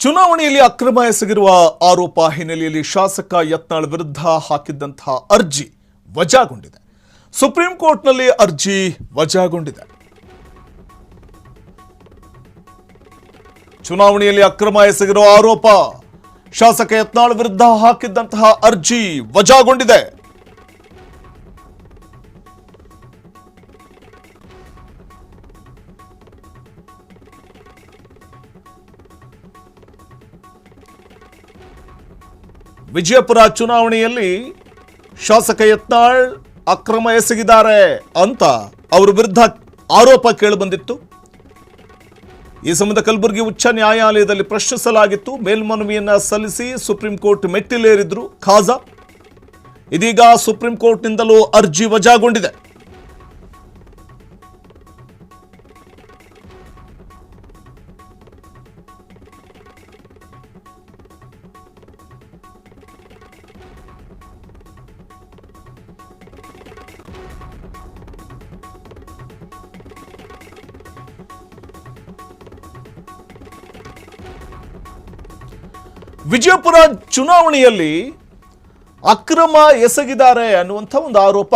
ಚುನಾವಣೆಯಲ್ಲಿ ಅಕ್ರಮ ಎಸಗಿರುವ ಆರೋಪ ಹಿನ್ನೆಲೆಯಲ್ಲಿ ಶಾಸಕ ಯತ್ನಾಳ್ ವಿರುದ್ಧ ಹಾಕಿದ್ದಂತಹ ಅರ್ಜಿ ವಜಾಗೊಂಡಿದೆ. ಸುಪ್ರೀಂ ಕೋರ್ಟ್ನಲ್ಲಿ ಅರ್ಜಿ ವಜಾಗೊಂಡಿದೆ. ಚುನಾವಣೆಯಲ್ಲಿ ಅಕ್ರಮ ಎಸಗಿರುವ ಆರೋಪ ಶಾಸಕ ಯತ್ನಾಳ್ ವಿರುದ್ಧ ಹಾಕಿದ್ದಂತಹ ಅರ್ಜಿ ವಜಾಗೊಂಡಿದೆ. ವಿಜಯಪುರ ಚುನಾವಣೆಯಲ್ಲಿ ಶಾಸಕ ಯತ್ನಾಳ್ ಅಕ್ರಮ ಎಸಗಿದ್ದಾರೆ ಅಂತ ಅವರ ವಿರುದ್ಧ ಆರೋಪ ಕೇಳಿಬಂದಿತ್ತು. ಈ ಸಂಬಂಧ ಕಲಬುರಗಿ ಉಚ್ಚ ನ್ಯಾಯಾಲಯದಲ್ಲಿ ಪ್ರಶ್ನಿಸಲಾಗಿತ್ತು. ಮೇಲ್ಮನವಿಯನ್ನ ಸಲ್ಲಿಸಿ ಸುಪ್ರೀಂ ಕೋರ್ಟ್ ಮೆಟ್ಟಿಲೇರಿದ್ರು ಖಾಜಾ. ಇದೀಗ ಸುಪ್ರೀಂ ಕೋರ್ಟ್ನಿಂದಲೂ ಅರ್ಜಿ ವಜಾಗೊಂಡಿದೆ. ವಿಜಯಪುರ ಚುನಾವಣೆಯಲ್ಲಿ ಅಕ್ರಮ ಎಸಗಿದ್ದಾರೆ ಅನ್ನುವಂಥ ಒಂದು ಆರೋಪ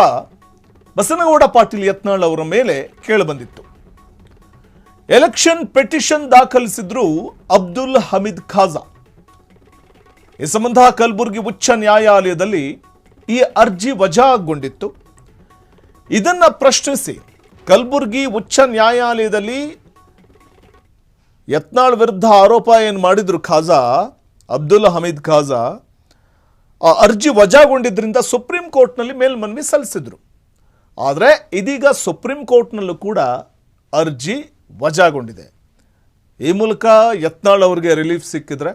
ಬಸನಗೌಡ ಪಾಟೀಲ್ ಯತ್ನಾಳ್ ಅವರ ಮೇಲೆ ಕೇಳಿಬಂದಿತ್ತು. ಎಲೆಕ್ಷನ್ ಪೆಟಿಷನ್ ದಾಖಲಿಸಿದ್ರು ಅಬ್ದುಲ್ ಹಮೀದ್ ಖಾಜಾ. ಈ ಸಂಬಂಧ ಕಲಬುರಗಿ ಉಚ್ಚ ನ್ಯಾಯಾಲಯದಲ್ಲಿ ಈ ಅರ್ಜಿ ವಜಾಗೊಂಡಿತ್ತು. ಇದನ್ನ ಪ್ರಶ್ನಿಸಿ ಕಲಬುರಗಿ ಉಚ್ಚ ನ್ಯಾಯಾಲಯದಲ್ಲಿ ಯತ್ನಾಳ್ ವಿರುದ್ಧ ಆರೋಪ ಏನು ಮಾಡಿದ್ರು ಖಾಜಾ, ಅಬ್ದುಲ್ ಹಮೀದ್ ಖಾಜಾ, ಆ ಅರ್ಜಿ ವಜಾಗೊಂಡಿದ್ದರಿಂದ ಸುಪ್ರೀಂ ಕೋರ್ಟ್ನಲ್ಲಿ ಮೇಲ್ಮನವಿ ಸಲ್ಲಿಸಿದ್ರು. ಆದರೆ ಇದೀಗ ಸುಪ್ರೀಂ ಕೋರ್ಟ್ನಲ್ಲೂ ಕೂಡ ಅರ್ಜಿ ವಜಾಗೊಂಡಿದೆ. ಈ ಮೂಲಕ ಯತ್ನಾಳ್ ಅವರಿಗೆ ರಿಲೀಫ್ ಸಿಕ್ಕಿದ್ರೆ,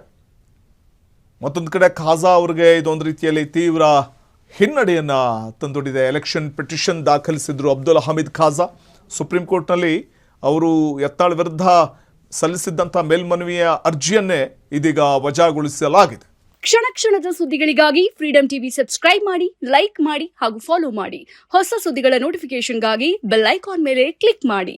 ಮತ್ತೊಂದು ಕಡೆ ಖಾಜಾ ಅವರಿಗೆ ಇದೊಂದು ರೀತಿಯಲ್ಲಿ ತೀವ್ರ ಹಿನ್ನಡೆಯನ್ನು ತಂದೊಡ್ಡಿದೆ. ಎಲೆಕ್ಷನ್ ಪಿಟಿಷನ್ ದಾಖಲಿಸಿದ್ರು ಅಬ್ದುಲ್ ಹಮೀದ್ ಖಾಜಾ. ಸುಪ್ರೀಂ ಕೋರ್ಟ್ನಲ್ಲಿ ಅವರು ಯತ್ನಾಳ್ ವಿರುದ್ಧ ಸಲ್ಲಿಸಿದ್ದಂಥ ಮೇಲ್ಮನವಿಯ ಅರ್ಜಿಯನ್ನೇ ಇದೀಗ ವಜಾಗೊಳಿಸಲಾಗಿದೆ. ಕ್ಷಣ ಕ್ಷಣದ ಸುದ್ದಿಗಳಿಗಾಗಿ ಫ್ರೀಡಂ ಟಿವಿ ಸಬ್ಸ್ಕ್ರೈಬ್ ಮಾಡಿ, ಲೈಕ್ ಮಾಡಿ ಹಾಗೂ ಫಾಲೋ ಮಾಡಿ. ಹೊಸ ಸುದ್ದಿಗಳ ನೋಟಿಫಿಕೇಶನ್ಗಾಗಿ ಬೆಲ್ ಐಕಾನ್ ಮೇಲೆ ಕ್ಲಿಕ್ ಮಾಡಿ.